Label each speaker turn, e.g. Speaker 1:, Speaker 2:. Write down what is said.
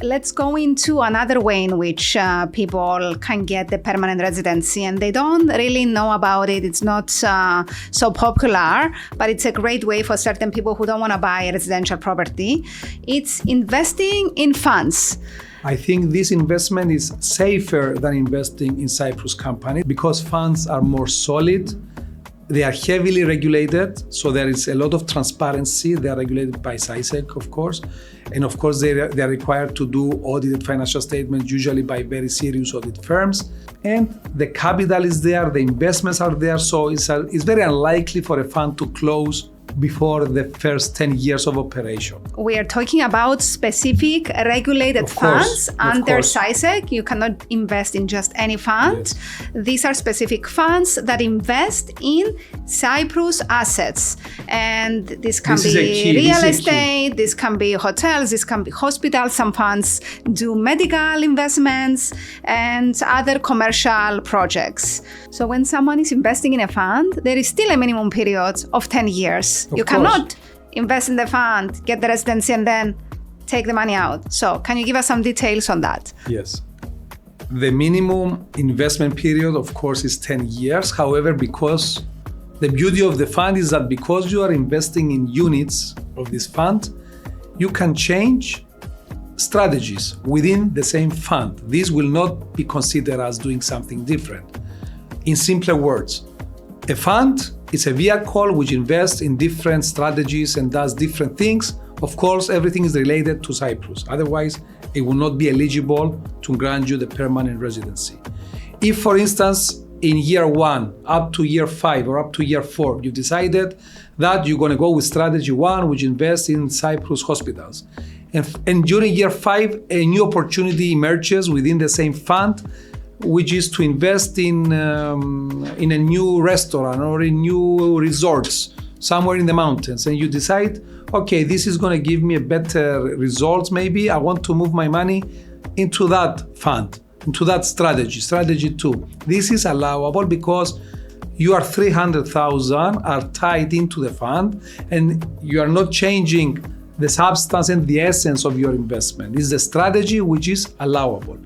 Speaker 1: Let's go into another way in which people can get the permanent residency, and they don't really know about it. It's not so popular, but it's a great way for certain people who don't want to buy a residential property. It's investing in funds.
Speaker 2: I think this investment is safer than investing in Cyprus company because funds are more solid. They are heavily regulated, so there is a lot of transparency. They are regulated by SISEC, of course. And of course, they are required to do audited financial statements, usually by very serious audit firms. And the capital is there, the investments are there, so it's very unlikely for a fund to close before the first 10 years of operation.
Speaker 1: We are talking about specific regulated funds under SISEC. You cannot invest in just any fund.
Speaker 2: Yes.
Speaker 1: These are specific funds that invest in Cyprus assets. And this can be real estate, this can be hotels, this can be hospitals. Some funds do medical investments and other commercial projects. So when someone is investing in a fund, there is still a minimum period of 10 years. You cannot invest in the fund, get the residency, and then take the money out. So can you give us some details on that?
Speaker 2: Yes. The minimum investment period, of course, is 10 years. However, because the beauty of the fund is that because you are investing in units of this fund, you can change strategies within the same fund. This will not be considered as doing something different. In simpler words, a fund is a vehicle which invests in different strategies and does different things. Of course, everything is related to Cyprus. Otherwise, it will not be eligible to grant you the permanent residency. If, for instance, in year 1, up to year 5 or up to year 4, you've decided that you're going to go with strategy 1, which invests in Cyprus hospitals. And during year 5, a new opportunity emerges within the same fund, which is to invest in a new restaurant or in new resorts somewhere in the mountains. And you decide, okay, this is going to give me a better results. Maybe I want to move my money into that fund, into that strategy 2. This is allowable because your 300,000 are tied into the fund and you are not changing the substance and the essence of your investment. This is a strategy which is allowable.